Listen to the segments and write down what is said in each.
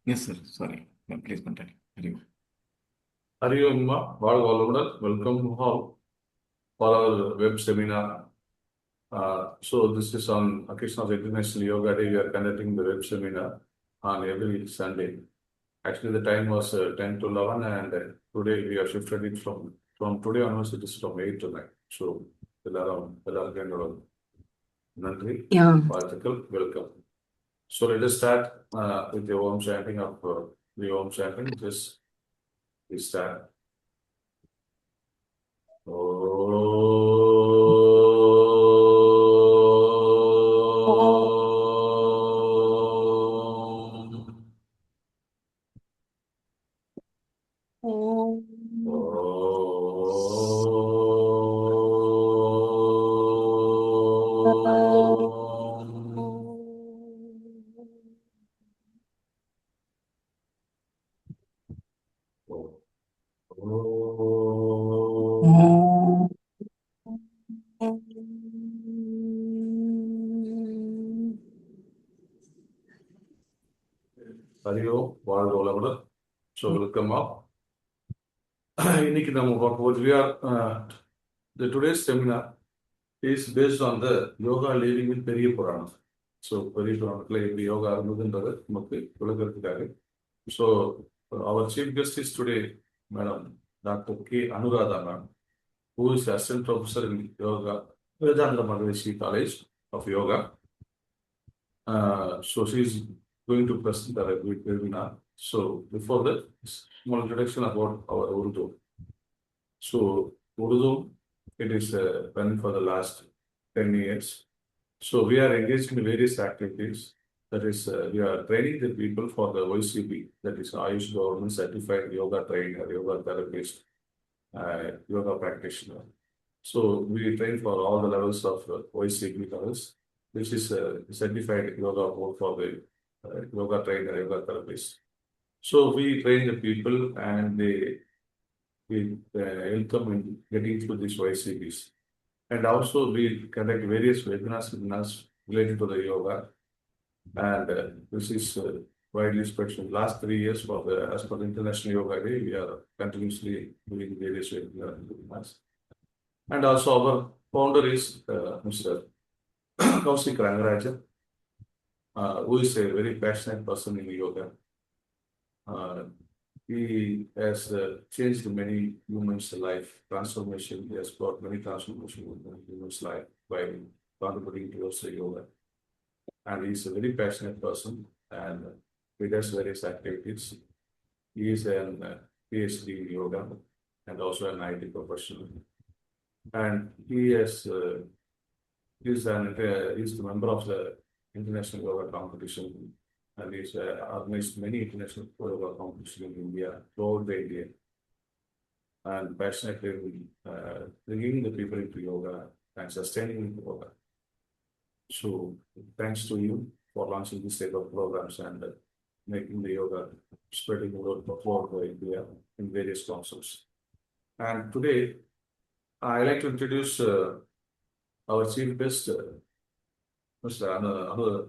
Yes, sir. Sorry. Yeah, please continue. Hari Om. Hariomma, welcome all for our web seminar. So this is on occasion of International Yoga Day. We are conducting the web seminar on every Sunday. Actually, the time was 10 to 11, and today we have shifted it from today onwards. It is from 8 to 9. So, எல்லாரும் நன்றி Yeah. வாழ்த்துக்கள் welcome. So let us start with the Om chanting of the Om chanting. Just we start. Hariom, வாழ்க வளமுடன். So welcome all. இன்னைக்கு நம்ம பார்க்கும்போது the today's seminar is based on the yoga living with Periyapuranam. So Periyapuranamல எப்படி யோகா இருந்ததுன்றது நமக்கு விளக்கறதுக்காக. So our chief guest is today Madam Dr. K. Anuradha ma'am, who is assistant professor in yoga, Vedanta Maharishi College of Yoga. So she is going to present our webinar. So before that, small introduction about our Oordhvam. So Oordhvam, it is running for the last 10 years. So we are engaged in various activities. That is, we are training the people for the YCP, that is Ayush Government Certified Yoga Trainer, Yoga Therapist, Yoga Practitioner. So we train for all the levels of YCP levels, which is certified yoga board for the yoga trainer, yoga therapist. So we train the people and we help them in getting through these YCPs. And also we conduct various webinars related to the yoga. And this is widely spread in the last 3 years as per the International Yoga Day. We are continuously doing various webinars. And also our founder is Mr. Kaushik Rangarajan, who is a very passionate person in yoga. He has changed many humans' life transformation. He has brought many transformations in humans' life by contributing towards the yoga. And he is a very passionate person and he does various activities. He is a PhD in yoga and also an IT professional. And he is the member of the International Yoga Competition, and he's organized many international yoga competitions in India, throughout the India, and passionately bringing the people into yoga and sustaining yoga. So thanks to you for launching this type of programs and making the yoga spreading throughout India in various concepts. And today, I'd like to introduce our chief guest, Mr.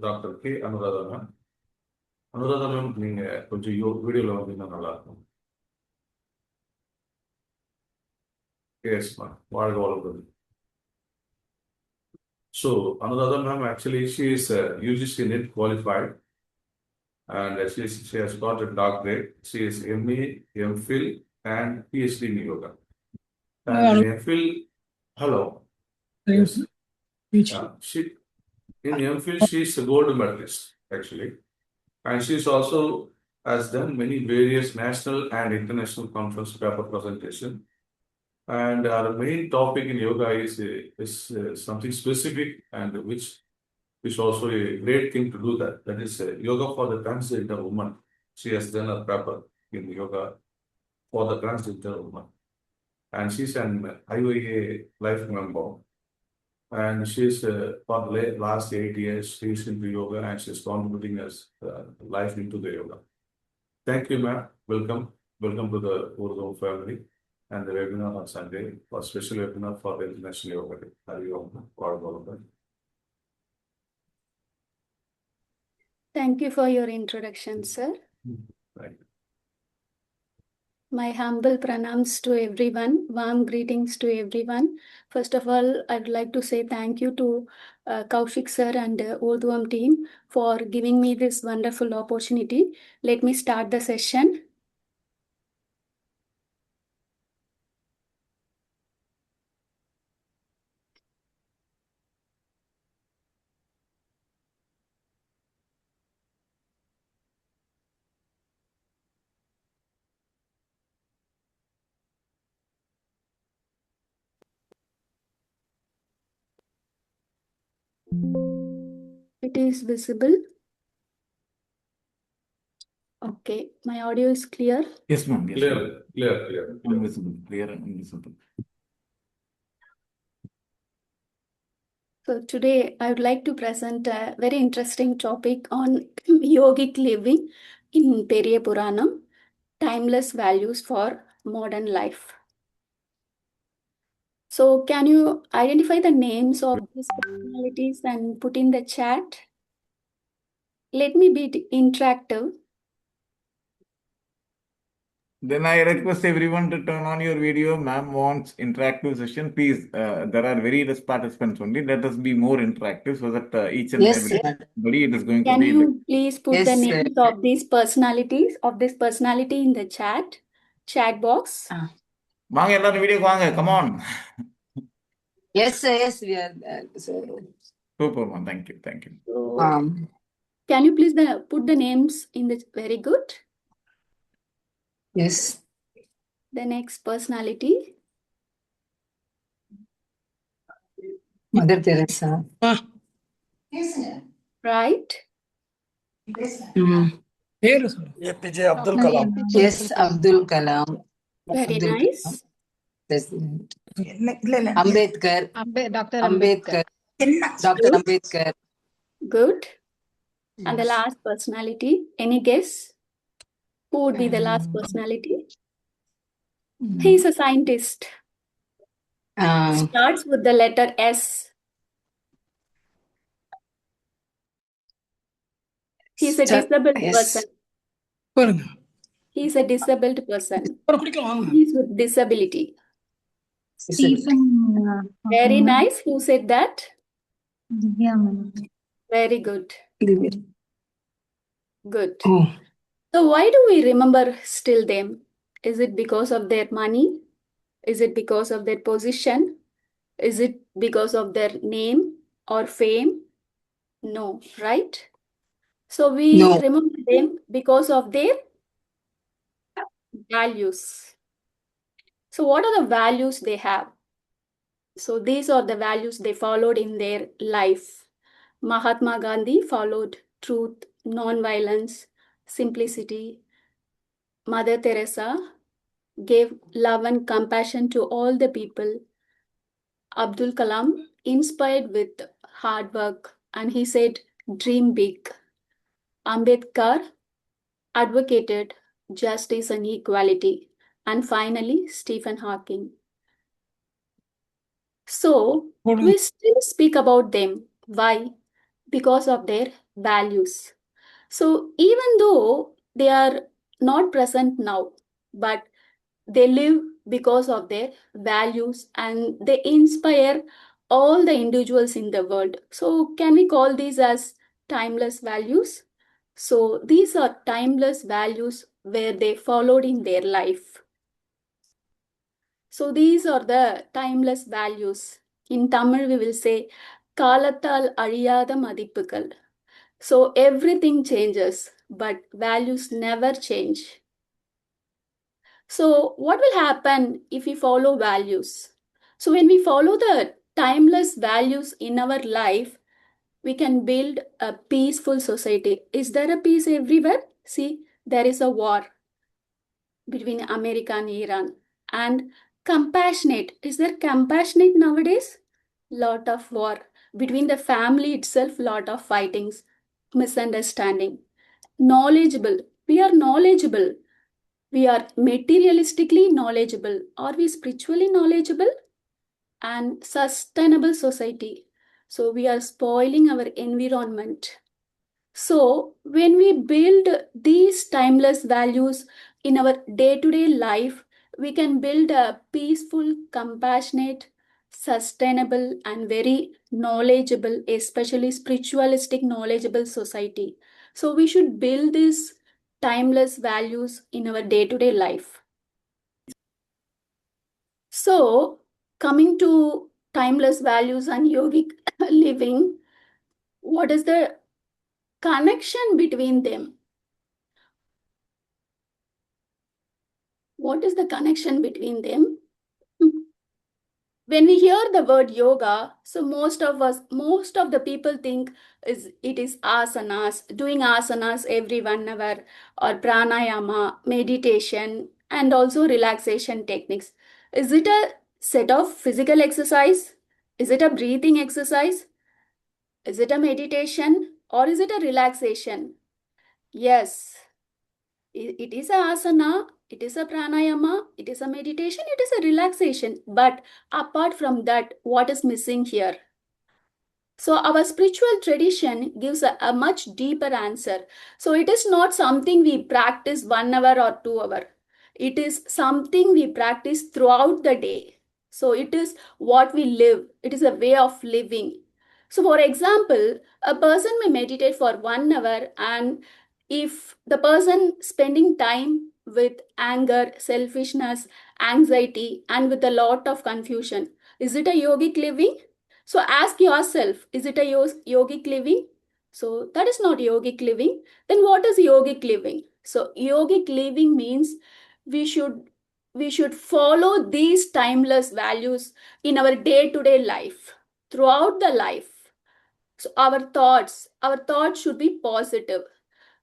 Dr. K. Anuradha ma'am. Anuradha ma'am, நீங்க கொஞ்சம் வீடியோல வந்தீங்கன்னா நல்லா இருக்கும். Yes, ma'am. வாழ்க வளமுடன். So Anuradha ma'am, actually she is UGC NET qualified, and she has got a doctorate. She is MA, MPhil, and PhD in yoga. And in MPhil, hello. Yes. In MPhil, she is a gold medalist actually. And she's also has done many various national and international conference paper presentation. And our main topic in yoga is something specific and which is also a great thing to do that. That is yoga for the transgender woman. She has done a paper in yoga for the transgender woman. And she's an IOA life member. And she's for the last 8 years, she's into yoga and she's contributing as life into the yoga. Thank you, ma'am. Welcome. Welcome to the Oordhvam family and the webinar on Sunday, for special webinar for the International Yoga Day. Thank you for your introduction, sir. Right. My humble pranams to everyone, warm greetings to everyone. First of all, I'd like to say thank you to Kaushik sir and Oordhvam team for giving me this wonderful opportunity. Let me start the session. It is visible. Okay, my audio is clear. Yes, ma'am. Yes, ma'am. Clear. Invisible, clear and invisible. So today I would like to present a very interesting topic on yogic living in Periyapuranam, timeless values for modern life. So can you identify the names of these personalities and put in the chat? Let me be interactive. Then I request everyone to turn on your video. Ma'am wants interactive session. Please, there are very less participants only. Let us be more interactive so that each and Yes, sir. everybody it is going to Can be. you please put Yes, the sir. names of these personalities, of this personality in the chat box? வாங்க எல்லாரும் வீடியோக்கு வாங்க. Come on. Yes, sir. Yes, we are. So, Super, ma'am. Thank you. Thank you. So, um, can you please put the names in the very good? yes. The next personality. Mother Teresa. Right? Mm. APJ Abdul Kalam. Yes, Abdul Kalam. Very Abdul nice. Kalam, President. Ambedkar. Dr. Ambedkar. Dr. Good. Ambedkar. Good. And the last personality, any guess? Who would be the last personality? He's a scientist. Starts with the letter S. He's a disabled person. He's a disabled person. He's with disability. Very nice. Who said that? Very good. Good. Oh. So why do we remember still them? Is it because of their money? Is it because of their position? Is it because of their name or fame? No, right? So we remember them because of their values. So what are the values they have? So these are the values they followed in their life. Mahatma Gandhi followed truth, non-violence, simplicity. Mother Teresa gave love and compassion to all the people. Abdul Kalam inspired with hard work and he said, dream big. Ambedkar advocated justice and equality. And finally, Stephen Hawking. So we still speak about them. Why? Because of their values. So even though they are not present now, but they live because of their values and they inspire all the individuals in the world. So can we call these as timeless values? So these are timeless values where they followed in their life. So these are the timeless values. In Tamil we will say காலத்தால் அழியாத மதிப்புகள். So everything changes, but values never change. So what will happen if we follow values? So when we follow the timeless values in our life, we can build a peaceful society. Is there a peace everywhere? See, there is a war between America and Iran. And compassionate. Is there compassionate nowadays? Lot of war. Between the family itself, lot of fightings, misunderstanding. Knowledgeable. We are knowledgeable. We are materialistically knowledgeable. Are we spiritually knowledgeable? And sustainable society. So we are spoiling our environment. So when we build these timeless values in our day-to-day life, we can build a peaceful, compassionate, sustainable, and very knowledgeable, especially spiritualistic, knowledgeable society. So we should build these timeless values in our day-to-day life. So coming to timeless values and yogic living, what is the connection between them? What is the connection between them? When we hear the word yoga, so most of the people think it is asanas, doing asanas every 1 hour, or pranayama, meditation, and also relaxation techniques. Is it a set of physical exercise? Is it a breathing exercise? Is it a meditation? Or is it a relaxation? Yes, it is a asana, it is a pranayama, it is a meditation, it is a relaxation. But apart from that, what is missing here? So our spiritual tradition gives a much deeper answer. So it is not something we practice 1 hour or 2 hour. It is something we practice throughout the day. So it is what we live. It is a way of living. So for example, a person may meditate for 1 hour, and if the person spending time with anger, selfishness, anxiety, and with a lot of confusion, is it a yogic living? So ask yourself, is it a yogic living? So that is not yogic living. Then what is yogic living? So yogic living means we should follow these timeless values in our day-to-day life, throughout the life. So our thoughts should be positive.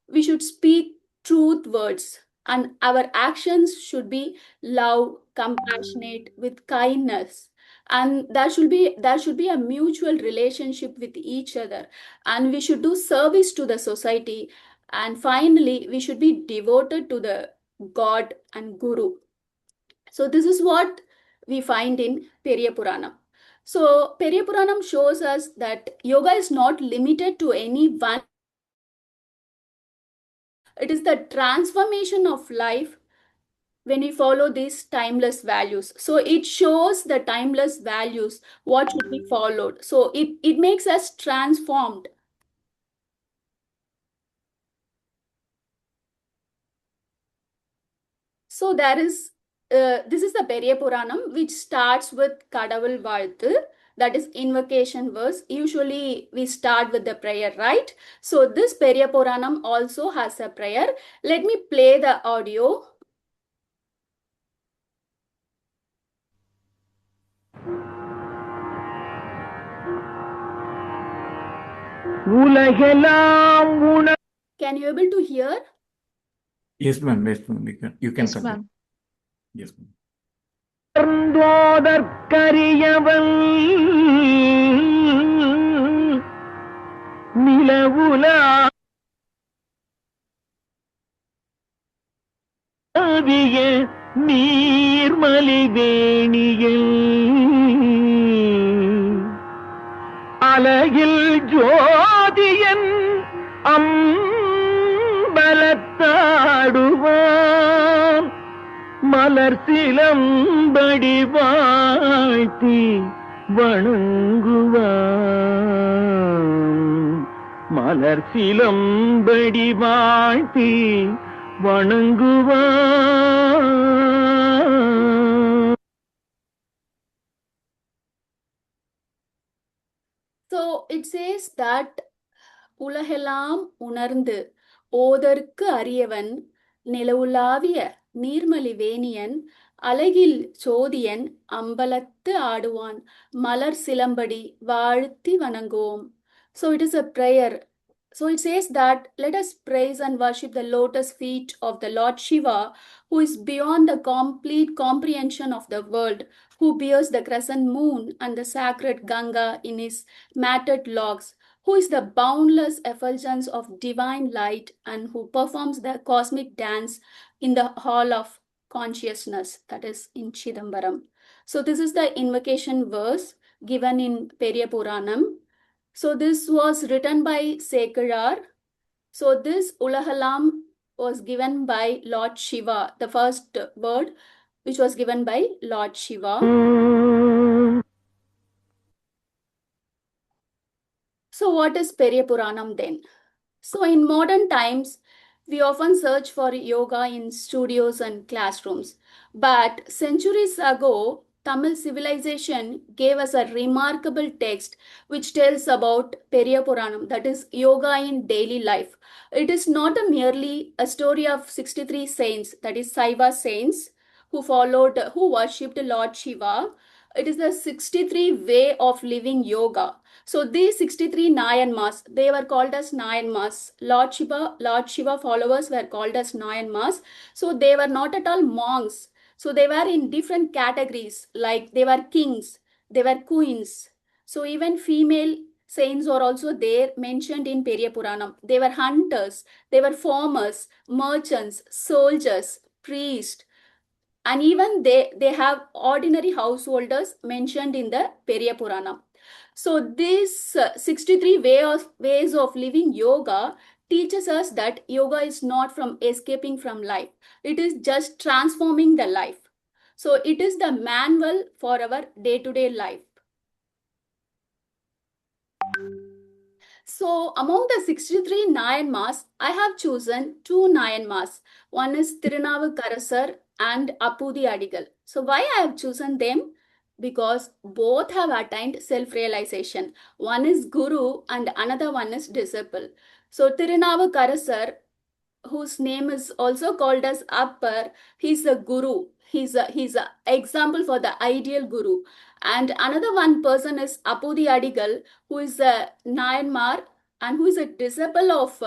We should speak truth words, and our actions should be love, compassionate, with kindness. And there should be a mutual relationship with each other, and we should do service to the society. And finally, we should be devoted to the God and Guru. So this is what we find in Periyapuranam. So Periyapuranam shows us that yoga is not limited to any one. It is the transformation of life when we follow these timeless values. So it shows the timeless values, what should be followed. So it makes us transformed. So this is the Periyapuranam, which starts with Kadavul Valthu, that is invocation verse. Usually we start with the prayer, right? So this Periyapuranam also has a prayer. Let me play the audio. Can you able to hear? Yes, ma'am. Yes, ma'am. You can Yes, continue. ma'am. Yes, ma'am. அலையில் ஜோதியன் அம்பலத்தாடுவான் மலர் சிலம்படி வாழ்த்தி வணங்குவான் மலர் சிலம்படி வாழ்த்தி வணங்குவான். So it says that உலகெல்லாம் உணர்ந்து ஓதற்கு அரியவன் நிலவுலாவிய நீர்மலி வேணியன் அழகில் சோதியன் அம்பலத்து ஆடுவான் மலர் சிலம்படி வாழ்த்தி வணங்குவோம். So it is a prayer. So it says that let us praise and worship the lotus feet of the Lord Shiva, who is beyond the complete comprehension of the world, who bears the crescent moon and the sacred Ganga in his matted locks, who is the boundless effulgence of divine light, and who performs the cosmic dance in the hall of consciousness, that is in Chidambaram. So this is the invocation verse given in Periyapuranam. So this was written by Sekarar, So this Ulahalam was given by Lord Shiva, the first word which was given by Lord Shiva. So what is Periyapuranam then? So in modern times, we often search for yoga in studios and classrooms. But centuries ago, Tamil civilization gave us a remarkable text which tells about Periyapuranam, that is yoga in daily life. It is not merely a story of 63 saints, that is Saiva saints, who worshipped Lord Shiva. It is the 63 way of living yoga. So these 63 Nayanmars, they were called as Nayanmars. Lord Shiva followers were called as Nayanmars. So they were not at all monks. So they were in different categories, like they were kings, they were queens. So even female saints are also there mentioned in Periyapuranam. They were hunters, they were farmers, merchants, soldiers, priests, and even they have ordinary householders mentioned in the Periyapuranam. So these 63 ways of living yoga teaches us that yoga is not from escaping from life. It is just transforming the life. So it is the manual for our day-to-day life. So among the 63 Nayanmars, I have chosen two Nayanmars. One is Thirunavukkarasar and Appudhi Adigal. So why I have chosen them? Because both have attained self-realization. One is Guru and another one is disciple. So Thirunavukkarasar, whose name is also called as Appar, he's a guru. He's a example for the ideal guru. And another one person is Appudhi Adigal, who is a Nayanmar and who is a disciple of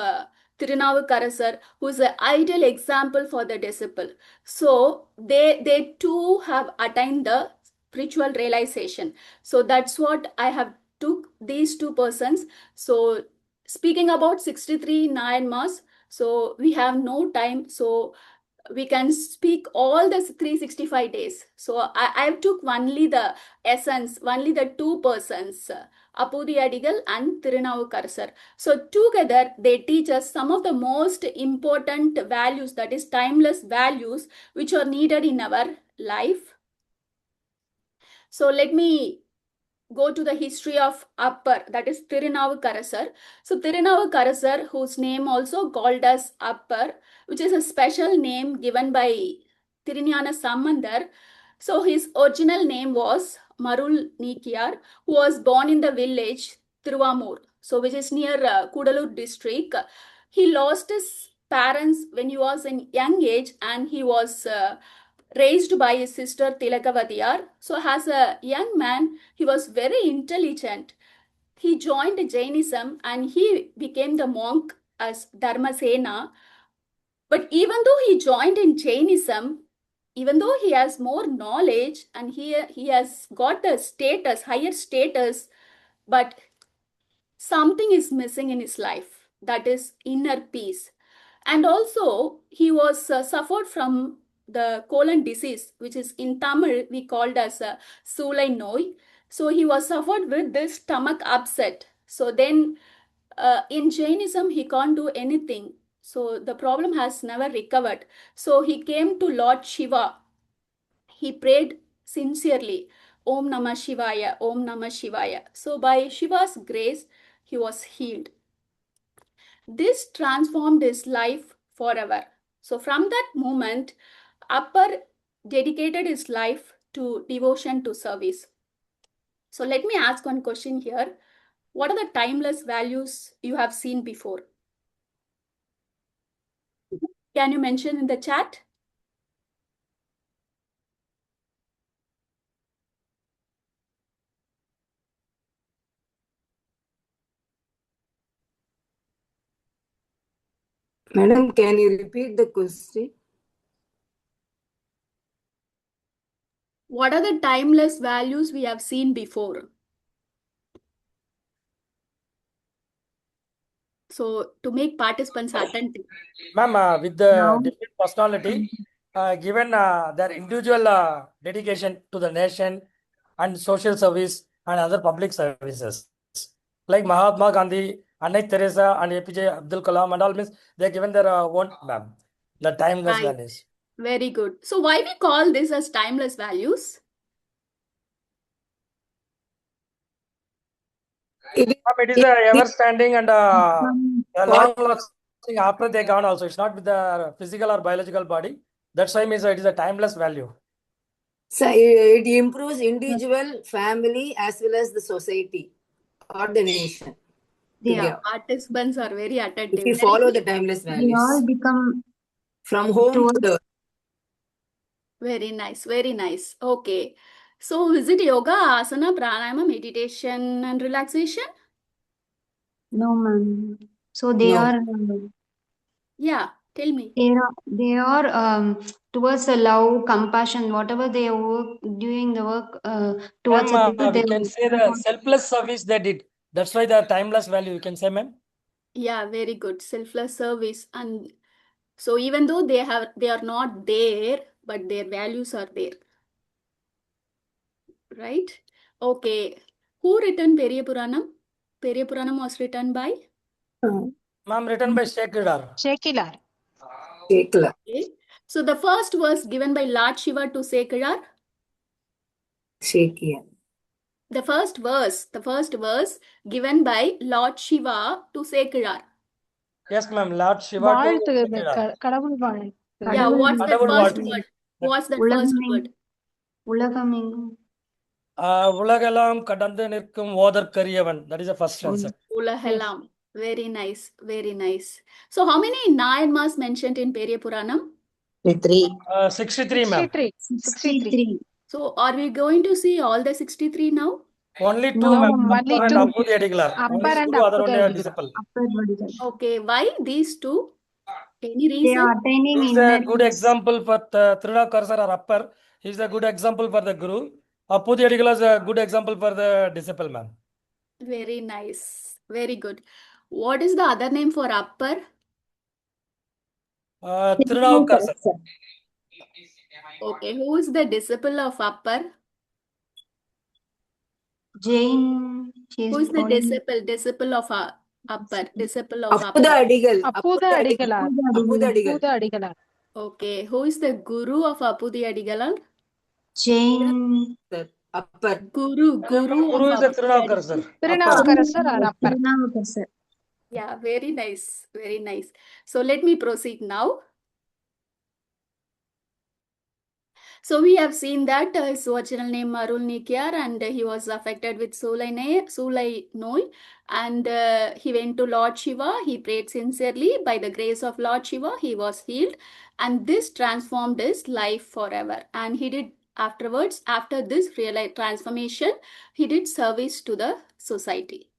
Thirunavukkarasar, who is an ideal example for the disciple. So they too have attained the spiritual realization. So that's what I have took these two persons. So speaking about 63 Nayanmars, so we have no time. So we can speak all the 365 days. So I took only the essence, only the two persons, Appudhi Adigal and Thirunavukkarasar. So together they teach us some of the most important values, that is timeless values, which are needed in our life. So let me go to the history of Appar, that is Thirunavukkarasar. So Thirunavukkarasar, whose name also called as Appar, which is a special name given by Thiruஞான Sambandar. So his original name was Marul Nikiyar, who was born in the village Tiruvamur, so which is near Kudalur district. He lost his parents when he was in young age, and he was raised by his sister Tilakavadiyar. So as a young man, he was very intelligent. He joined Jainism and he became the monk as Dharmasena. But even though he joined in Jainism, even though he has more knowledge and he has got the status, higher status, but something is missing in his life, that is inner peace. And also he was suffered from the colon disease, which is in Tamil we called as Sulai Noi. So he was suffered with this stomach upset. So then in Jainism he can't do anything. So the problem has never recovered. So he came to Lord Shiva. He prayed sincerely, Om Namah Shivaya, Om Namah Shivaya. So by Shiva's grace, he was healed. This transformed his life forever. So from that moment, Appar dedicated his life to devotion to service. So let me ask one question here. What are the timeless values you have seen before? Can you mention in the chat? Madam, can you repeat the question? What are the timeless values we have seen before? So to make participants attentive. Ma'am, with the Now- different personality, given their individual dedication to the nation and social service and other public services, like Mahatma Gandhi Anna Teresa and APJ Abdul Kalam and all means they given their own the timeless Right. values. Very good. So why we call this as timeless values? It is, It is ever standing and From long lasting after they gone also. It's not with the physical or biological body. That's why it is a timeless value. so it improves individual, family, as well as the society or the nation. they Yeah, are, participants are very If attentive. you Very follow good. the timeless they values all become from home to towards the Very nice, very nice. Okay. So is it yoga, asana, pranayama, meditation, and relaxation? no man. So they no. are Yeah, tell me. they are towards the love, compassion, whatever they work doing the work towards the people. We They can say the selfless service they did. That's why the timeless value you can say, ma'am. Yeah, very good. Selfless service. And so even though they are not there, but their values are there. Right? Okay. Who written Periyapuranam? Periyapuranam was written by? Ma'am, written by Shekidar. Shekilar. Tekla. Okay. So the first was given by Lord Shiva to Sekar. Shekiya. The first verse given by Lord Shiva to Sekar. Yes, ma'am. Lord Shiva to Shekidar. கடவுள் வாழ்த்து. Yeah, கடவுள் what's that கடவுள் first வாழ்த்து. word? What's that first உலகமெங்கும் word? உலகமெங்கும் உலகெல்லாம் கடந்து நிற்கும் ஓதற்கரியவன். That is the first answer. Ulahelam. Very nice, very nice. So how many Nayanmars mentioned in Periyapuranam? 3. 63, ma'am. 63. So are we going to see all the 63 now? Only two, No, ma'am. only Appar and two. Appudhi Adigal. One Appar is and Guru, other one Appudhi is Adigal. disciple. Appar Adigal. Okay, why these two? Any They reason? are attaining He is a good inner example for Thirunavukkarasar or Appar. He is a good example for the Guru. Appudhi Adigal is a good example for the disciple, ma'am. Very nice. Very good. What is the other name for Appar? Thirunavukkarasar. Okay, who is the disciple of Appar? Jane. She Who is is the calling disciple of Appar? Disciple of Appudha Appar. Adigal. Appudha Adigalar. Appudha Adigal. Appudha Adigalar. Okay, who is the guru of Appudhi Adigal? Jane. Sir. Appar. Guru of Guru is a Appudhi Thirunavukkarasar. Adigal. Thirunavukkarasar or Appar. Thirunavukkarasar. Yeah, very nice, very nice. So let me proceed now. So we have seen that his original name Marul Nikyar, and he was affected with Sulai Noi, and he went to Lord Shiva. He prayed sincerely. By the grace of Lord Shiva, he was healed, and this transformed his life forever. And he did afterwards, after this real transformation, he did service to the society.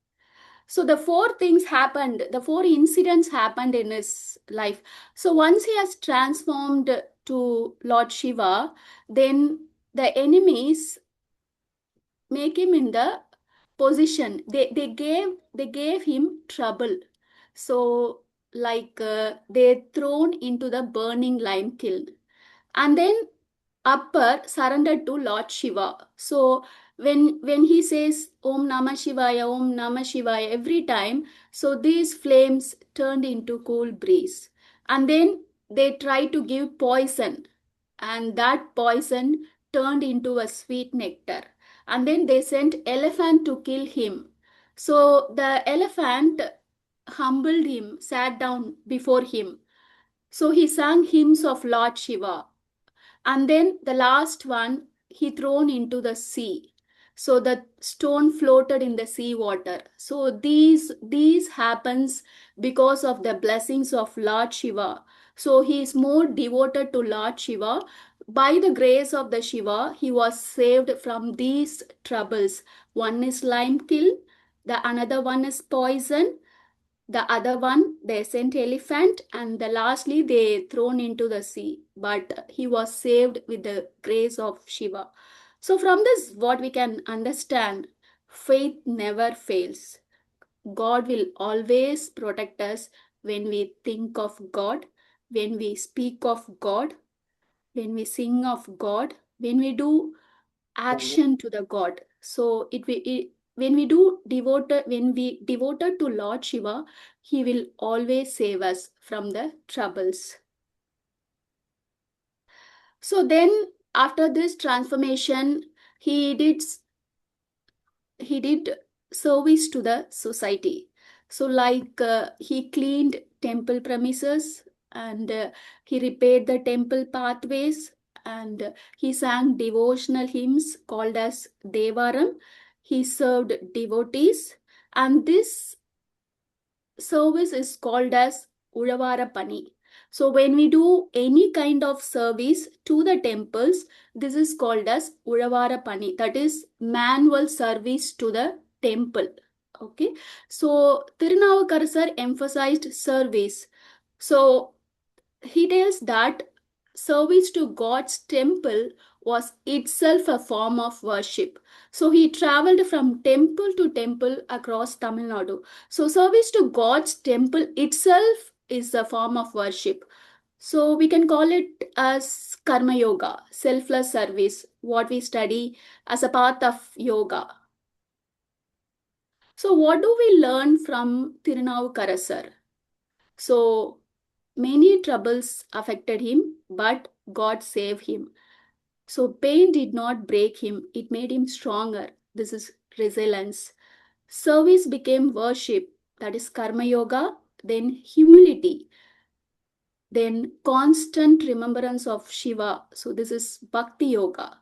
So the four things happened, the four incidents happened in his life. So once he has transformed to Lord Shiva, then the enemies make him in the position. They gave him trouble. So like they thrown into the burning lime kiln. And then Appar surrendered to Lord Shiva. So when he says Om Namah Shivaya, Om Namah Shivaya every time, so these flames turned into cool breeze. And then they tried to give poison, and that poison turned into a sweet nectar. And then they sent elephant to kill him. So the elephant humbled him, sat down before him. So he sang hymns of Lord Shiva. And then the last one, he thrown into the sea. So the stone floated in the sea water. So these happens because of the blessings of Lord Shiva. So he is more devoted to Lord Shiva. By the grace of the Shiva, he was saved from these troubles. One is lime kiln, the another one is poison, the other one they sent elephant, and the lastly they thrown into the sea, but he was saved with the grace of Shiva. So from this what we can understand, faith never fails. God will always protect us when we think of God, when we speak of God, when we sing of God, when we do action to the God. So when we devoted to Lord Shiva, he will always save us from the troubles. So then after this transformation, he did service to the society. So like he cleaned temple premises, and he repaired the temple pathways, and he sang devotional hymns called as Devaram. He served devotees, and this service is called as Ulavarapani. So when we do any kind of service to the temples, this is called as Ulavarapani. That is manual service to the temple. Okay. So Thirunavukkarasar emphasized service. So he tells that service to God's temple was itself a form of worship. So he traveled from temple to temple across Tamil Nadu. So service to God's temple itself is a form of worship. So we can call it as karma yoga, selfless service, what we study as a path of yoga. So what do we learn from Thirunavukkarasar? So many troubles affected him, but God saved him. So pain did not break him, it made him stronger. This is resilience. Service became worship, that is karma yoga, then humility, then constant remembrance of Shiva. So this is Bhakti yoga.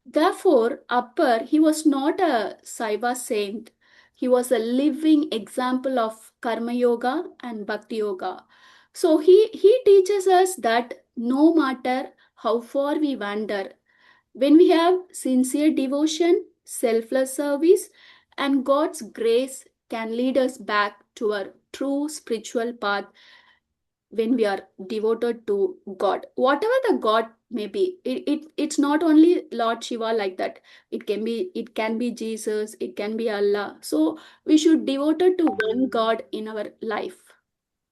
Therefore, Appar, he was not a Saiva saint. He was a living example of Karma Yoga and Bhakti Yoga. So he teaches us that no matter how far we wander, when we have sincere devotion, selfless service, and God's grace can lead us back to our true spiritual path when we are devoted to God, whatever the God may be. It's not only Lord Shiva like that. It can be Jesus, it can be Allah. So we should devoted to one God in our life.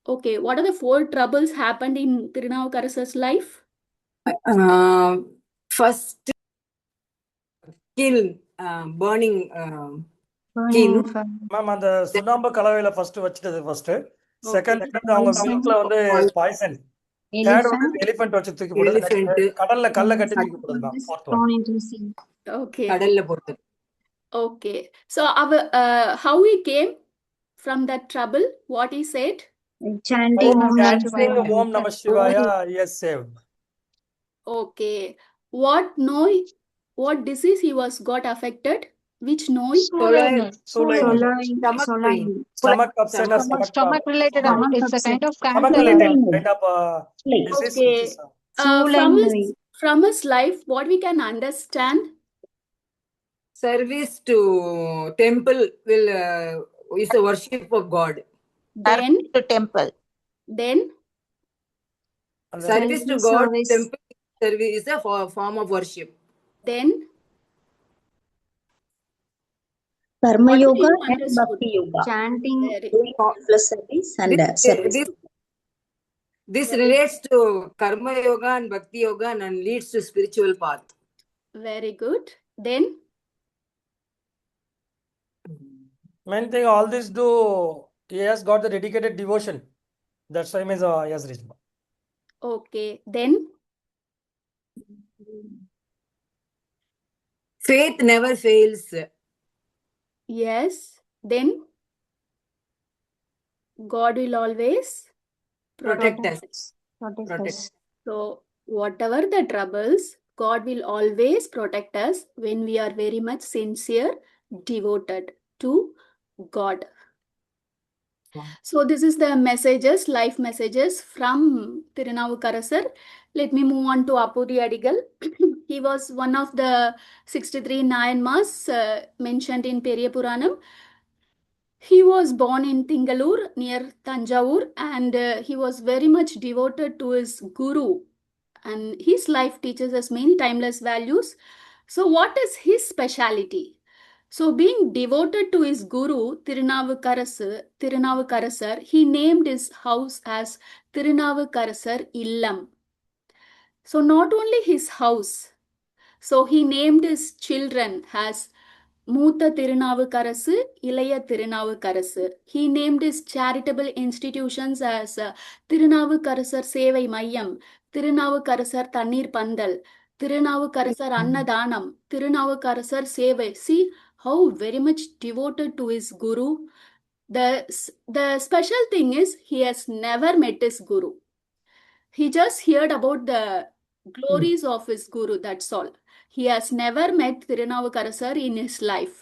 Okay, what are the 4 troubles happened in Thirunavukkarasar's life? First, kiln, burning Burning kiln. fire. Ma'am அந்த சுண்ணாம்பு கலவையில first வச்சுட்டது first. Second வந்து அவங்க வீட்ல வந்து poison. Third வந்து Elephant. Elephant வச்சு தூக்கி போடுறது. Elephant. கடல்ல கல்ல கட்டி தூக்கி போடுறது ma'am. Is fourth one. thrown into the sea. Okay. கடல்ல போட்டது. Okay. So our how he came from that trouble, what he said? Chanting Om Namah Chanting Shivaya. Om Namah Shivaya, he is saved. Okay. What disease he was got affected? Which noi? Solar. Stomach upset or Stomach related, Stomach it's a upset. kind of stomach cancer. related kind of disease. Okay. Which is, From his life, what we can understand? Service to temple is a worship of God. Then To temple. then Service to Selfless God, service. temple service is a form of worship. then Karma what yoga you and understood? bhakti yoga. Chanting. Doing selfless service and service. This relates to karma yoga and bhakti yoga and leads to spiritual path. Very good. Then main thing all this do, he has got the dedicated devotion. That's why he has reached. okay. Then Faith never fails. yes. Then God will always Protect us. Protect us. So whatever the troubles, God will always protect us when we are very much sincere, devoted to God. So this is the messages, life messages from Thirunavukkarasar. Let me move on to Appudhi Adigal. He was one of the 63 Nayanmars mentioned in Periyapuranam. He was born in Tingalur near Tanjavur, and he was very much devoted to his guru. And his life teaches us many timeless values. So what is his speciality? So being devoted to his guru, Thirunavukkarasar, he named his house as Thirunavukkarasar Illam. So not only his house, so he named his children as மூத்த திருநாவுக்கரசு, இளைய Thirunavukkarasu. He named his charitable institutions as Thirunavukkarasar சேவை மையம், திருநாவுக்கரசர் தண்ணீர் பந்தல், திருநாவுக்கரசர் அன்னதானம், திருநாவுக்கரசர் சேவை. See how very much devoted to his guru. The special thing is he has never met his guru. He just heard about the glories of his guru, that's all. He has never met Thirunavukkarasar in his life.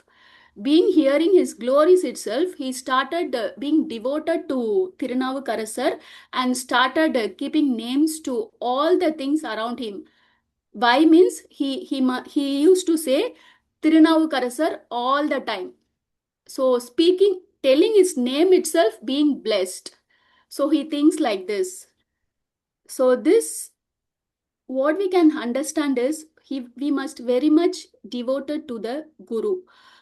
Being hearing his glories itself, he started being devoted to Thirunavukkarasar and started keeping names to all the things around him. Why means he used to say Thirunavukkarasar all the time. So telling his name itself being blessed. So he thinks like this. So this, what we can understand is we must very much devoted to the guru.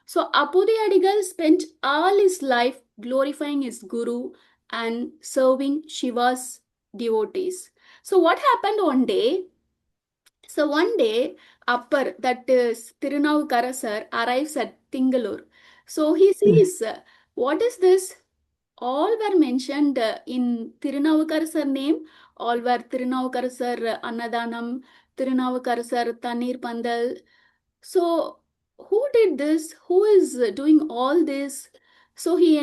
So Appudhi Adigal spent all his life glorifying his guru and serving Shiva's devotees. So what happened one day? So one day, Appar, that is Thirunavukkarasar, arrives at Tingalur. So he sees, what is this? All were mentioned in Thirunavukkarasar name. All were Thirunavukkarasar Annadanam, Thirunavukkarasar Tannir Pandal. So who did this? Who is doing all this? So he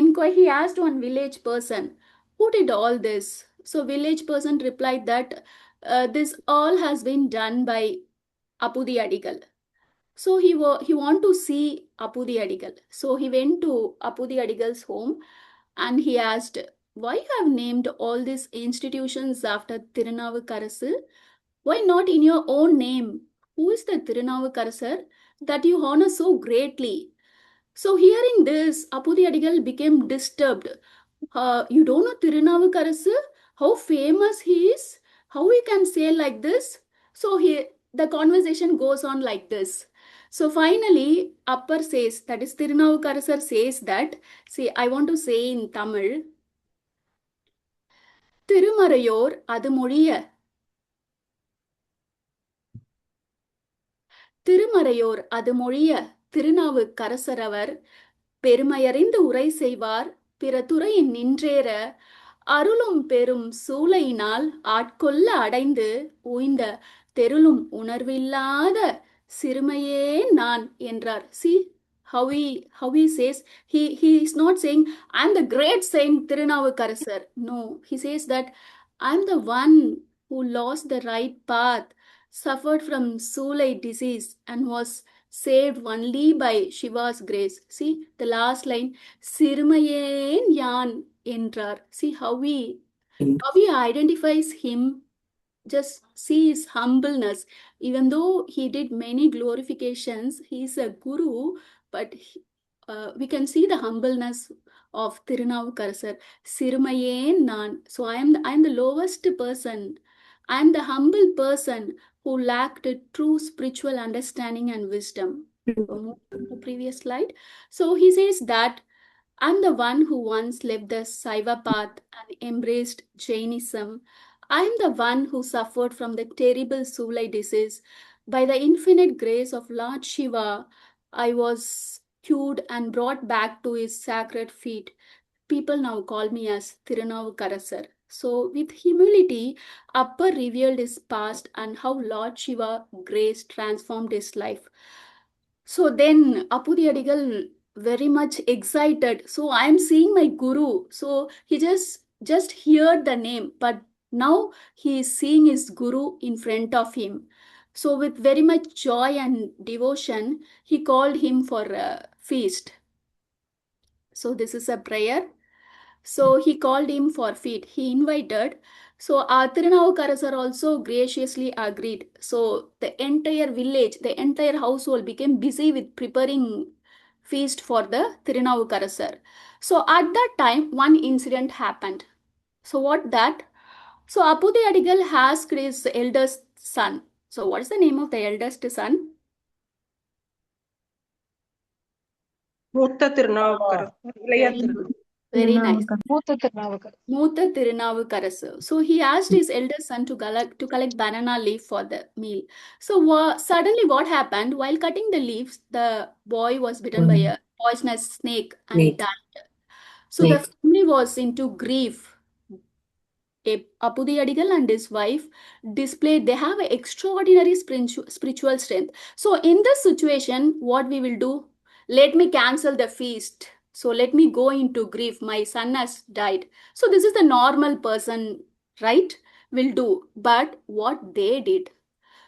asked one village person, who did all this? So village person replied that this all has been done by Appudhi Adigal. So he want to see Appudhi Adigal. So he went to Appudhi Adigal's home and he asked, why you have named all these institutions after Thirunavukkarasar? Why not in your own name? Who is the Thirunavukkarasar that you honor so greatly? So hearing this, Appudhi Adigal became disturbed. You don't know Thirunavukkarasar? How famous he is? How he can say like this? So the conversation goes on like this. So finally, Appar says, that is Thirunavukkarasar says that, see, I want to say in Tamil, திருமறையோர் அது மொழிய திருமறையோர் அது மொழிய திருநாவுக்கரசரவர் பெருமையறிந்து உரை செய்வார் பிற துறையின் நின்றேற அருளும் பெரும் சூளையினால் ஆட்கொள்ள அடைந்து உய்ந்த தெருளும் உணர்வில்லாத சிறுமையே நான் என்றார். See how he says, he is not saying I am the great saint Thirunavukkarasar. No, he says that I am the one who lost the right path, suffered from Sulai disease and was saved only by Shiva's grace. See the last line, Sirumayen Yan Entrar. See how he identifies him. Just see his humbleness. Even though he did many glorifications, he is a guru, but we can see the humbleness of Thirunavukkarasar. Sirumayen Nan. So I am the lowest person. I am the humble person who lacked true spiritual understanding and wisdom. So move to the previous slide. So he says that I'm the one who once left the Saiva path and embraced Jainism. I'm the one who suffered from the terrible Sulai disease. By the infinite grace of Lord Shiva, I was cured and brought back to his sacred feet. People now call me as Thirunavukkarasar. So with humility, Appar revealed his past and how Lord Shiva grace transformed his life. So then Appudhi Adigal very much excited. So I am seeing my guru. So he just heard the name, but now he is seeing his guru in front of him. So with very much joy and devotion, he called him for a feast. So this is a prayer. So he called him for feast. He invited. So Thirunavukkarasar also graciously agreed. So the entire village, the entire household became busy with preparing feast for the Thirunavukkarasar. So at that time, one incident happened. So what that? So Appudhi Adigal asked his eldest son. So what is the name of the eldest son? மூத்த திருநாவுக்கரசர், இளைய Thirunavukkarasar. Very nice. Muthu Thirunavukkarasar. Mutha Thirunavukkarasar. So he asked his elder son to collect banana leaf for the meal. So suddenly what happened? While cutting the leaves, the boy was bitten by a poisonous snake and died. So the family was into grief. Appudhi Adigal and his wife they have an extraordinary spiritual strength. So in this situation, what we will do? Let me cancel the feast. So let me go into grief. My son has died. So this is the normal person, right? Will do. But what they did?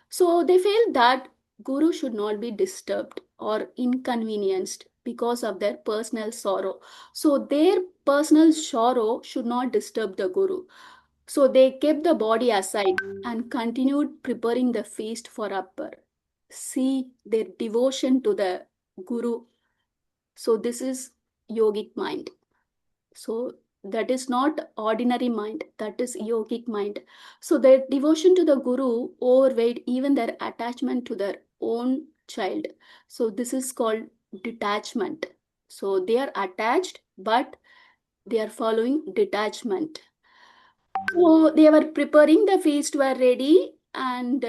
So they felt that Guru should not be disturbed or inconvenienced because of their personal sorrow. So their personal sorrow should not disturb the Guru. So they kept the body aside and continued preparing the feast for Appar. See their devotion to the Guru. So this is yogic mind. So that is not ordinary mind, that is yogic mind. So their devotion to the Guru overweighed even their attachment to their own child. So this is called detachment. So they are attached, but they are following detachment. So they were preparing, the feast were ready, and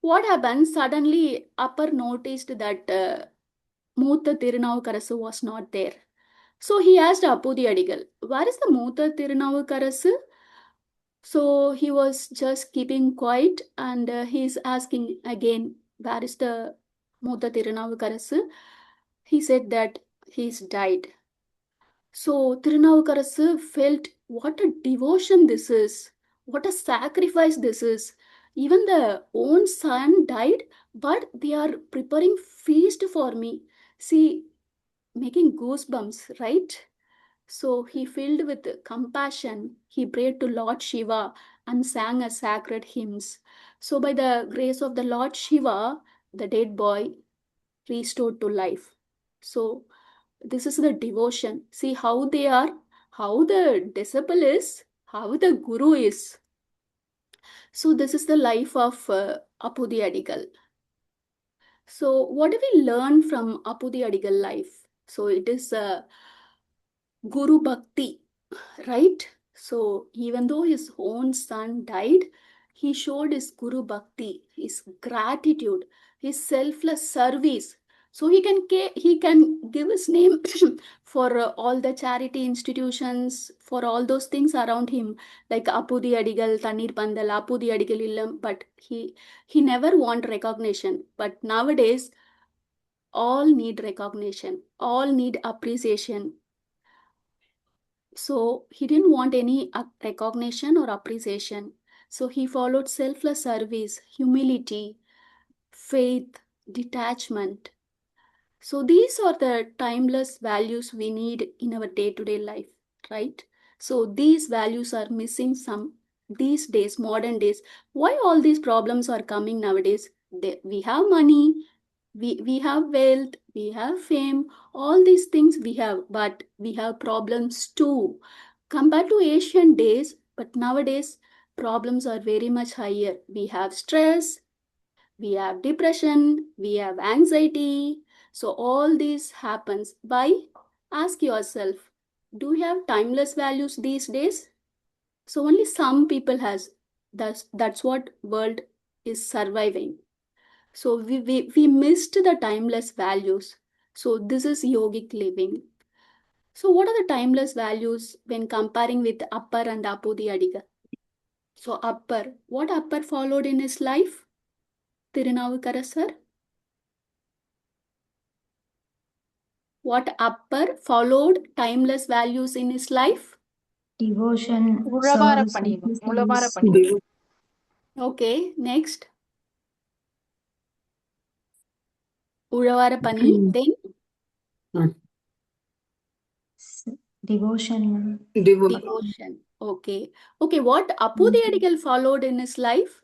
what happened? Suddenly, Appar noticed that Mutha Thirunavukkarasar was not there. So he asked Appudhi Adigal, where is the Mutha Thirunavukkarasar? So he was just keeping quiet, and he's asking again, where is the Mutha Thirunavukkarasar? He said that he's died. So Thirunavukkarasar felt what a devotion this is, what a sacrifice this is. Even the own son died, but they are preparing feast for me. See, making goosebumps, right? So he filled with compassion. He prayed to Lord Shiva and sang a sacred hymns. So by the grace of the Lord Shiva, the dead boy restored to life. So this is the devotion. See how they are, how the disciple is, how the guru is. So this is the life of Appudhi Adigal. So what do we learn from Appudhi Adigal life? So it is Guru Bhakti, right? So even though his own son died, he showed his Guru Bhakti, his gratitude, his selfless service. So he can give his name for all the charity institutions, for all those things around him, like Appudhi Adigal, Tannir Pandal, Appudhi Adigal Illam, but he never want recognition. But nowadays, all need recognition, all need appreciation. So he didn't want any recognition or appreciation. So he followed selfless service, humility, faith, detachment. So these are the timeless values we need in our day-to-day life, right? So these values are missing some these days, modern days. Why all these problems are coming nowadays? We have money, we have wealth, we have fame, all these things we have, but we have problems too. Compared to ancient days, but nowadays problems are very much higher. We have stress, we have depression, we have anxiety. So all this happens by ask yourself, do we have timeless values these days? So only some people has. That's what world is surviving. So we missed the timeless values. So this is yogic living. So what are the timeless values when comparing with Appar and Appudhi Adigal? So Appar, what Appar followed in his life? Thirunavukkarasar. What Appar followed timeless values in his life? Devotion, Ulavara service, Panivu. selfless Mulavara service. Panivu. Okay, next. Ulavara Pani. Then Devotion. devotion. Okay. Okay, what Appudhi Adigal followed in his life?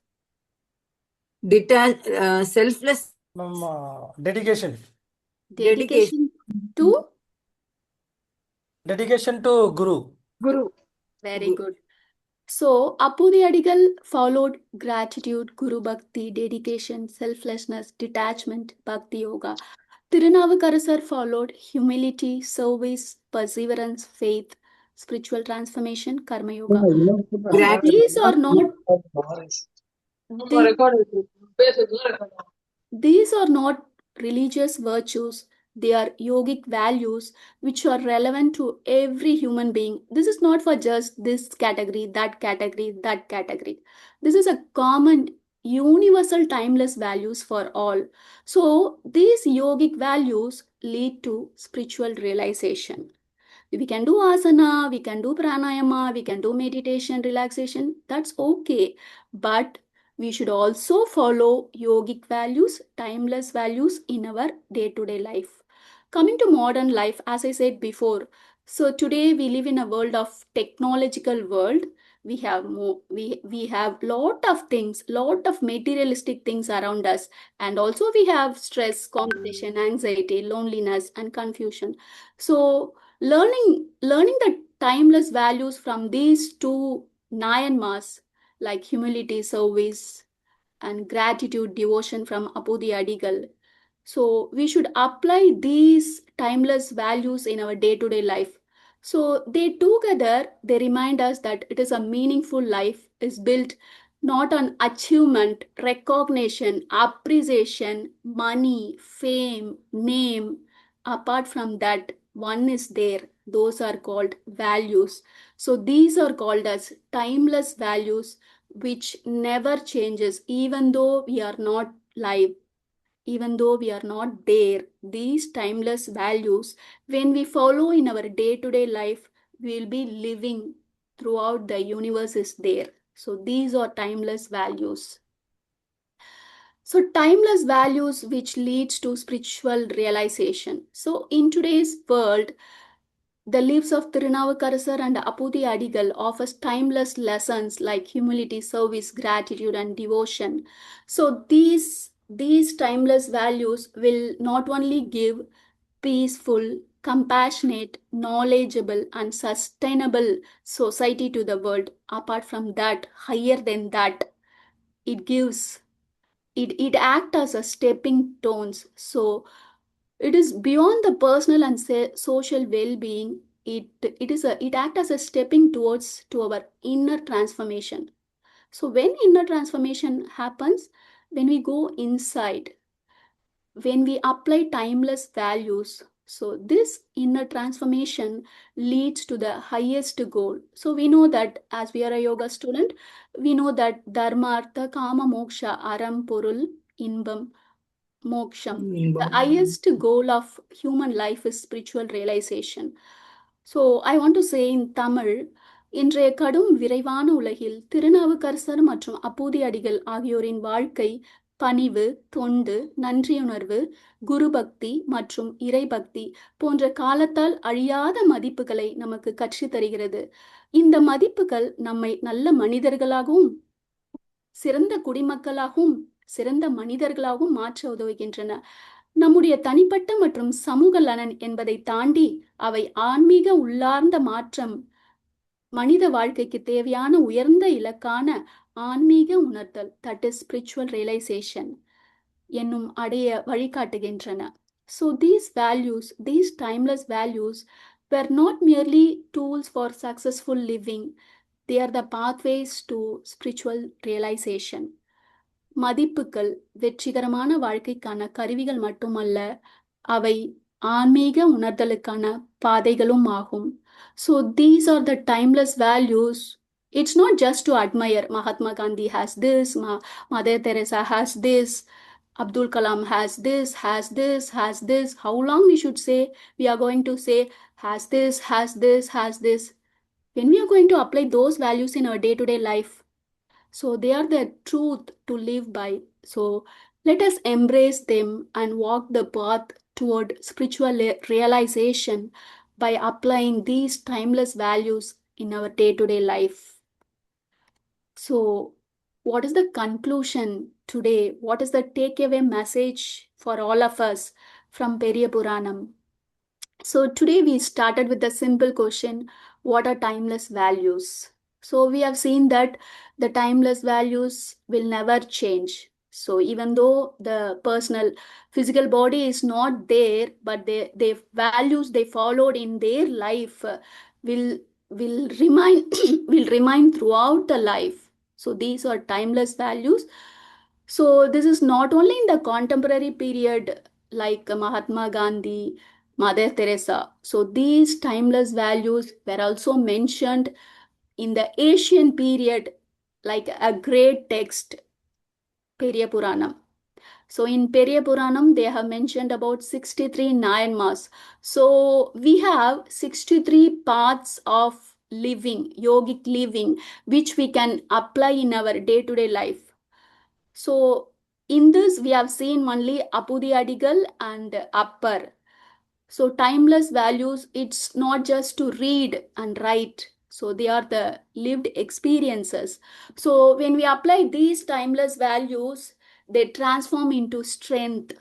Selfless Dedication. Dedication to? Dedication to Guru. Guru. Very good. So Appudhi Adigal followed gratitude, Guru Bhakti, dedication, selflessness, detachment, Bhakti Yoga. Thirunavukkarasar followed humility, service, perseverance, faith. spiritual transformation, karma yoga. So Gratitude. these are not these are not religious virtues, they are yogic values which are relevant to every human being. This is not for just this category, that category, that category. This is a common, universal, timeless values for all. So these yogic values lead to spiritual realization. We can do asana, we can do pranayama, we can do meditation, relaxation. That's okay. But we should also follow yogic values, timeless values in our day-to-day life. Coming to modern life, as I said before, so today we live in a world of technological world. We have we have lot of things, lot of materialistic things around us, and also we have stress, competition, anxiety, loneliness, and confusion. So learning the timeless values from these two Nayanmars, like humility, service, and gratitude, devotion from Appudhi Adigal. So we should apply these timeless values in our day-to-day life. So they together, they remind us that it is a meaningful life is built not on achievement, recognition, appreciation, money, fame, name. Apart from that, one is there. Those are called values. So these are called as timeless values which never changes even though we are not live, even though we are not there. These timeless values, when we follow in our day-to-day life, we will be living throughout the universe is there. So these are timeless values. So timeless values which leads to spiritual realization. So in today's world, the lives of Thirunavukkarasar and Appudhi Adigal offers timeless lessons like humility, service, gratitude, and devotion. So these timeless values will not only give peaceful, compassionate, knowledgeable, and sustainable society to the world. Apart from that, higher than that, it gives it acts as a stepping stones. So it is beyond the personal and social well-being. It acts as a stepping towards to our inner transformation. So when inner transformation happens, when we go inside, when we apply timeless values, so this inner transformation leads to the highest goal. So we know that as we are a yoga student, we know that dharma, artha, kama, moksha, aram, porul, inbam, moksham. The highest goal of human life is spiritual realization. So I want to say in Tamil, இன்றைய கடும் விரைவான உலகில் திருநாவுக்கரசர் மற்றும் அப்பூதி அடிகள் ஆகியோரின் வாழ்க்கை பணிவு, தொண்டு, நன்றியுணர்வு, குரு பக்தி மற்றும் இறைபக்தி போன்ற காலத்தால் அழியாத மதிப்புகளை நமக்கு கற்றுத் தருகிறது. இந்த மதிப்புகள் நம்மை நல்ல மனிதர்களாகவும் சிறந்த குடிமக்களாகவும் சிறந்த மனிதர்களாகவும் மாற்ற உதவுகின்றன. நம்முடைய தனிப்பட்ட மற்றும் சமூக நலன் என்பதை தாண்டி அவை ஆன்மீக உள்ளார்ந்த மாற்றம், மனித வாழ்க்கைக்கு தேவையான உயர்ந்த இலக்கான ஆன்மீக உணர்தல், தட் இஸ் ஸ்பிரிச்சுவல் ரியலைசேஷன் என்னும் அடைய வழிகாட்டுகின்றன. So these values, these timeless values were not merely tools for successful living. They are the pathways to spiritual realization. மதிப்புகள் வெற்றிகரமான வாழ்க்கைக்கான கருவிகள் மட்டுமல்ல, அவை ஆன்மீக உணர்தலுக்கான பாதைகளும் ஆகும். So these are the timeless values. It's not just to admire Mahatma Gandhi has this, Mother Teresa has this, Abdul Kalam has this, has this, has this. How long we should say? We are going to say has this, has this, has this. When we are going to apply those values in our day-to-day life, so they are the truth to live by. So let us embrace them and walk the path toward spiritual realization by applying these timeless values in our day-to-day life. So what is the conclusion today? What is the takeaway message for all of us from Periyapuranam? So today we started with a simple question: what are timeless values? So we have seen that the timeless values will never change. So even though the personal physical body is not there, but the values they followed in their life will will remain will remain throughout the life. So these are timeless values. So this is not only in the contemporary period like Mahatma Gandhi, Mother Teresa. So these timeless values were also mentioned in the Asian period, like a great text, Periyapuranam. So in Periyapuranam, they have mentioned about 63 Nayanmars. So we have 63 paths of living, yogic living, which we can apply in our day-to-day life. So in this, we have seen only Appudhi Adigal and Appar. So timeless values, it's not just to read and write. So they are the lived experiences. So when we apply these timeless values, they transform into strength,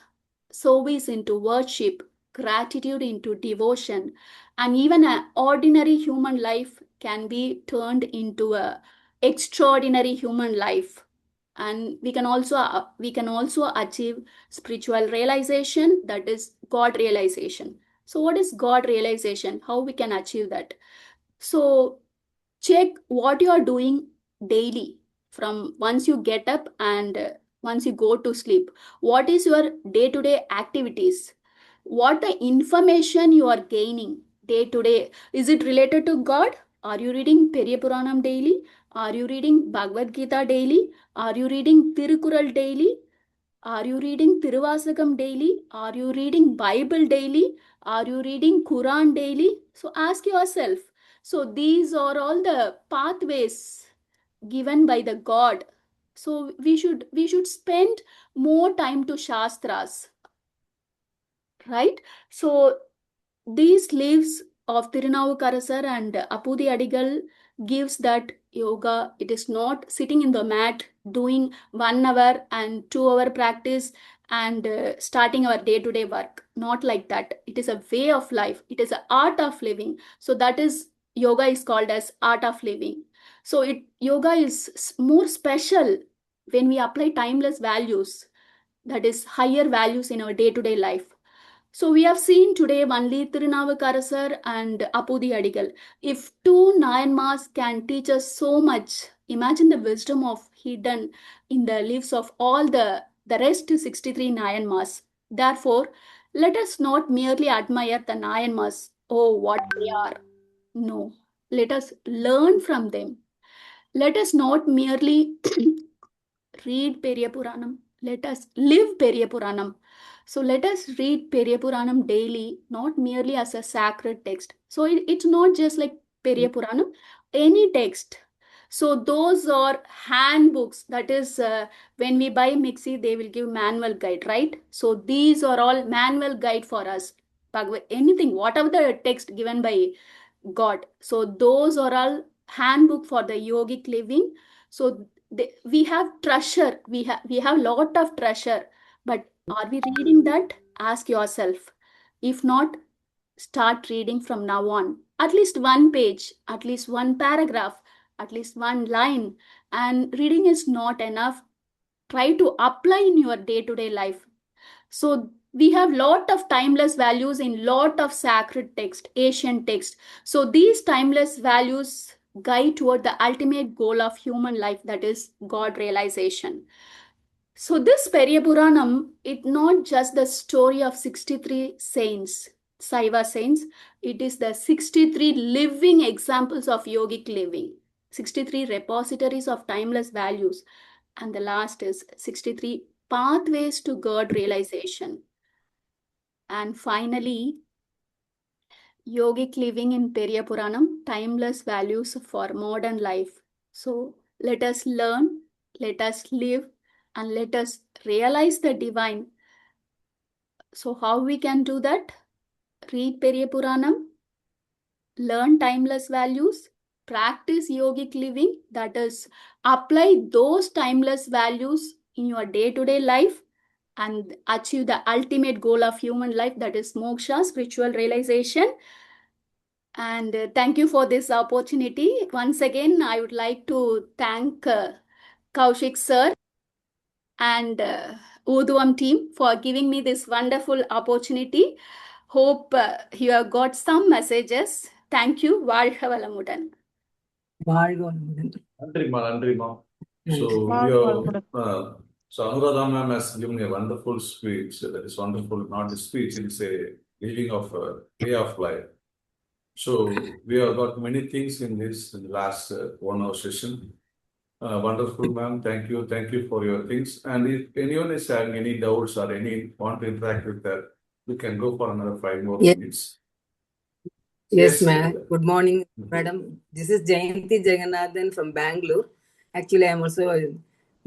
service into worship, gratitude into devotion, and even an ordinary human life can be turned into a extraordinary human life. And we can also achieve spiritual realization, that is God realization. So what is God realization? How we can achieve that? So check what you are doing daily, from once you get up and once you go to sleep. What is your day to day activities? What the information you are gaining day to day? Is it related to God? Are you reading Periyapuranam daily? Are you reading Bhagavad Gita daily? Are you reading Tirukural daily? Are you reading Tiruvasakam daily? Are you reading Bible daily? Are you reading Quran daily? So ask yourself. So these are all the pathways given by the God. So we should spend more time to Shastras, right? So these lives of Thirunavukkarasar and Appudhi Adigal gives that yoga, it is not sitting in the mat doing 1 hour and 2 hour practice and starting our day-to-day work. Not like that. It is a way of life. It is an art of living. So that is, yoga is called as art of living. So yoga is more special when we apply timeless values, that is higher values in our day-to-day life. So we have seen today only Thirunavukkarasar and Appudhi Adigal. If two Nayanmars can teach us so much, imagine the wisdom of hidden in the lives of all the rest 63 Nayanmars. Therefore, let us not merely admire the Nayanmars, oh, what they are. No, let us learn from them. Let us not merely read Periyapuranam. Let us live Periyapuranam. So let us read Periyapuranam daily, not merely as a sacred text. So it's not just like Periyapuranam, any text. So those are handbooks. That is, when we buy Mixi, they will give manual guide, right? So these are all manual guide for us. Anything, whatever the text given by God. So those are all handbook for the yogic living. So we have treasure. We have lot of treasure, but are we reading that? Ask yourself. If not, start reading from now on. At least one page, at least one paragraph, at least one line. And reading is not enough. Try to apply in your day-to-day life. So we have lot of timeless values in lot of sacred text, ancient text. So these timeless values guide toward the ultimate goal of human life, that is God realization. So this Periyapuranam, it's not just the story of 63 saints, Saiva saints. It is the 63 living examples of yogic living, 63 repositories of timeless values. And the last is 63 pathways to God realization. And finally, yogic living in Periyapuranam, timeless values for modern life. So let us learn, let us live, and let us realize the divine. So how we can do that? Read Periyapuranam, learn timeless values, practice yogic living, that is, apply those timeless values in your day-to-day life and achieve the ultimate goal of human life, that is moksha, spiritual realization. And thank you for this opportunity. Once again, I would like to thank Kaushik sir and Oordhvam team for giving me this wonderful opportunity. Hope you have got some messages Thank you. வாழ்க வளமுடன். வாழ்க வளமுடன். நன்றிம்மா, நன்றிம்மா. So நன்றி. we are, so Anuradha ma'am has given a wonderful speech. That is wonderful, not a speech, it is a living of a way of life. So we have got many things in this in the last 1 hour session. Wonderful, ma'am. Thank you for your things. And if anyone is having any doubts or any want to interact with that, we can go for another 5 more Yes. minutes. Yes, ma'am. Good morning, madam. This is Jayanti Jagannathan from Bangalore. Actually, I am also.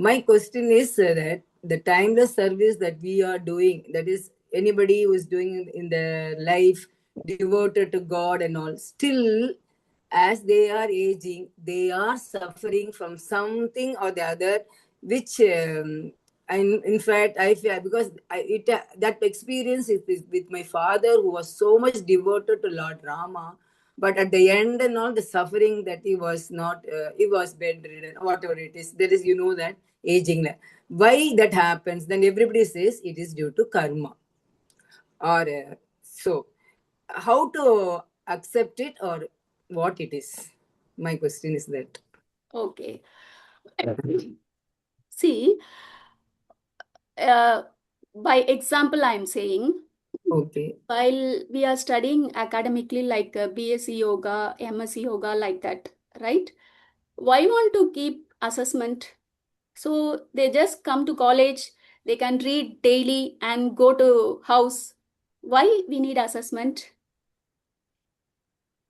My question is that the timeless service that we are doing, that is, anybody who is doing in their life, devoted to God and all, still, as they are aging, they are suffering from something or the other, which. And in fact, I feel because that experience is with my father, who was so much devoted to Lord Rama, but at the end and all the suffering that he was not, he was bedridden, whatever it is. There is, that aging. Why that happens? Then everybody says it is due to karma. Or so, how to accept it or what it is? My question is that. Okay. See, by example, I'm saying, Okay. while we are studying academically like BSc Yoga, MSc Yoga, like that, right? Why want to keep assessment? So they just come to college, they can read daily and go to house. Why we need assessment?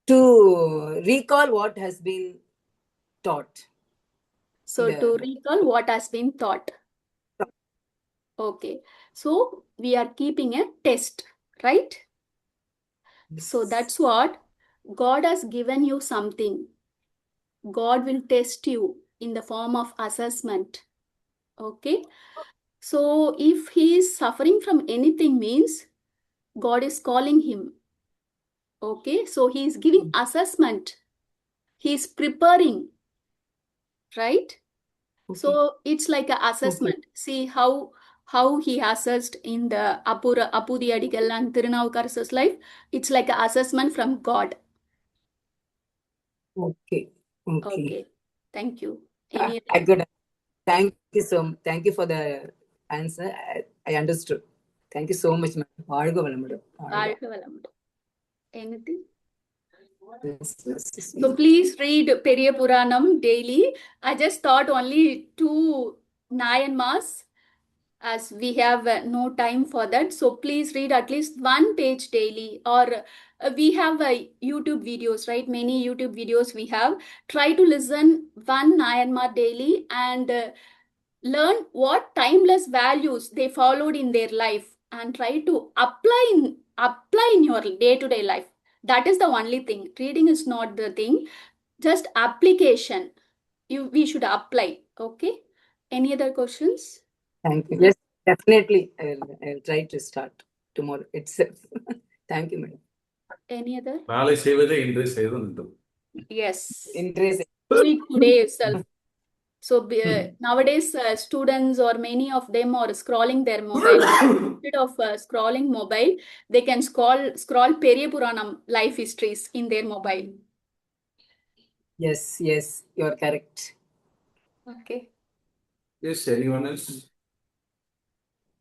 To recall what has been taught. So to recall what has been taught. Okay. So we are keeping a test, right? So that's what God has given you something. God will test you in the form of assessment. Okay. So if he is suffering from anything, means God is calling him. Okay. So he is giving assessment. He is preparing. Right? Okay. So it's like an assessment. Okay. See how he assessed in the Appar and Appudhi Adigal and Thirunavukkarasar's life. It's like an assessment from God. Okay. Okay. Okay. Thank you. I got it. Thank you thank you for the answer. I understood. Thank you so much, ma'am. வாழ்க வளமுடன். வாழ்க வளமுடன். Anything? Yes. So please read Periyapuranam daily. I just thought only 2 Nayanmars, as we have no time for that. So please read at least 1 page daily, or we have YouTube videos, right? Many YouTube videos we have. Try to listen 1 Nayanmar daily and learn what timeless values they followed in their life and try to apply in your day-to-day life. That is the only thing. Reading is not the thing. Just application. We should apply. Okay. Any other questions? Thank you. Yes, definitely. I'll try to start tomorrow itself. Thank you, madam. Any other? நாளை செய்வதே இன்று செய்து வேண்டும். Yes. Interest. Do it today itself. So nowadays, students or many of them are scrolling their mobile. Instead of scrolling mobile, they can scroll Periyapuranam life histories in their mobile. Yes, you're correct. Okay. Yes, anyone else?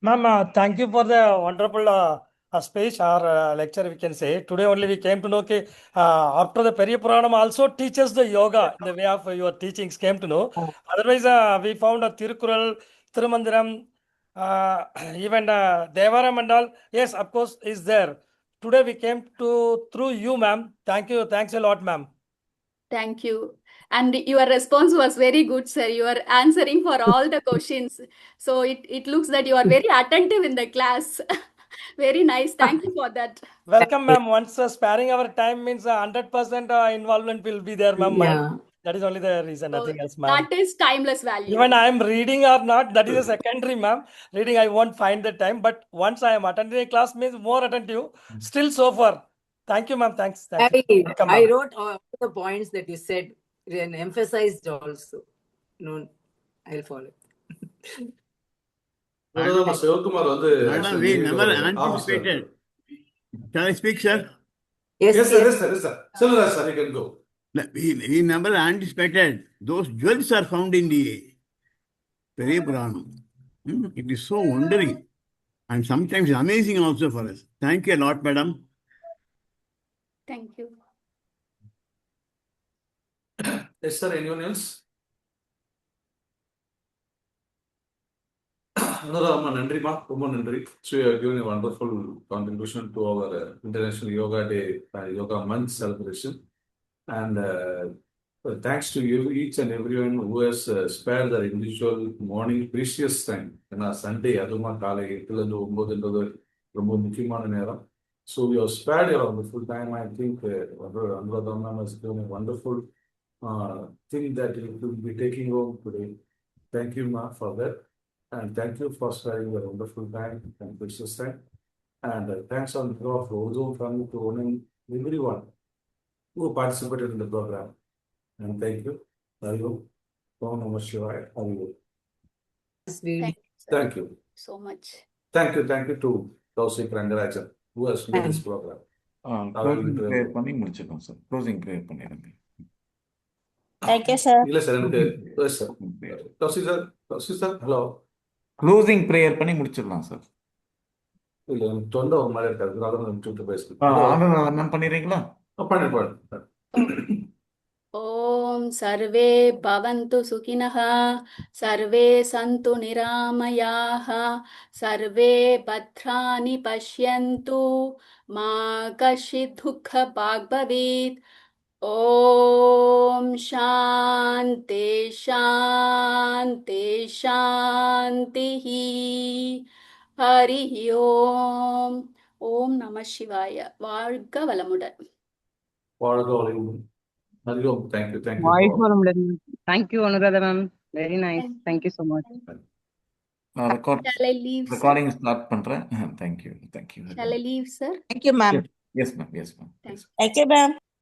Ma'am, thank you for the wonderful speech or lecture, we can say. Today only we came to know that after the Periyapuranam also teaches the yoga in the way of your teachings came to know. Otherwise, we found a Tirukural, Thirumandiram, even Devaram and all. Yes, of course, is there. Today we came to through you, ma'am. Thank you. Thanks a lot, ma'am. Thank you. And your response was very good, sir. You are answering for all the questions. So it looks that you are very attentive in the class. Very nice. Thank you for that. Welcome, ma'am. Once sparing our time means 100% involvement will be there, ma'am. Yeah. That is only the reason, nothing else, ma'am. That is timeless value. Even I am reading or not, that is a secondary, ma'am. Reading, I won't find the time. But once I am attending a class means more attentive. Still so far. Thank you, ma'am. Thanks. Welcome, I ma'am. wrote all the points that you said and emphasized also. No, I'll follow. நம்ம சிவகுமார் வந்து Madam, we never anticipated. Can I speak, sir? Yes, Yes, sir. yes. Yes, sir. Yes, sir. Selfless, sir. You can go. We never anticipated those jewels are found in the Periyapuranam. It is so wondering and sometimes amazing also for us. Thank you a lot, madam. Thank you. Yes, sir. Anyone else? Anuradha, நன்றிமா, ரொம்ப நன்றி. So you have given a wonderful contribution to our International Yoga Day, Yoga Month celebration. And thanks to you, each and everyone who has spared their individual morning precious time. ஏன்னா Sunday அதுமா காலை 8லேருந்து 9ன்றது ரொம்ப முக்கியமான நேரம். So we have spared your wonderful time. I think Anuradha ma'am has given a wonderful thing that you will be taking home today. Thank you, ma, for that. And thank you for sparing your wonderful time and precious time. And thanks on behalf of Oordhvam family to owning everyone who participated in the program. And thank you. Hariom. Om Namah Shivaya. Hariom. Thank you, sir, Thank you. so much. Thank you. Thank you to Tausik Rangarajan who has made this program. Closing prayer பண்ணி முடிச்சிடலாம் sir. Closing prayer பண்ணிடுங்க. Thank you, sir. Yes, sir. Yes, sir. Tausik sir. Tausik sir. Hello. Closing prayer பண்ணி முடிச்சிடலாம் sir. இல்ல தொண்டை ஒரு மாதிரி இருக்காது. அதனால நான் விட்டு பேசுறேன். ஆனந்தம் பண்ணிடுறீங்களா? பண்ணு. ॐ सर्वे भवन्तु सुखिनः सर्वे सन्तु निरामयाः सर्वे भद्राणि पश्यन्तु मा कश्चित् दुःखभाग् भवेत् ॐ शान्ति शान्ति शान्तिः हरिः ॐ ॐ नमः शिवाय வாழ்க வளமுடன். வாழ்க வளமுடன். Hariom. Thank you. Thank you. Thank you, Anuradha ma'am. Very nice. Thank you so much. Shall I leave, sir? Recording start பண்றேன். Thank you. Shall I leave, sir? Thank you, ma'am. Yes, ma'am. Yes, ma'am. Thank you. Thank you, ma'am.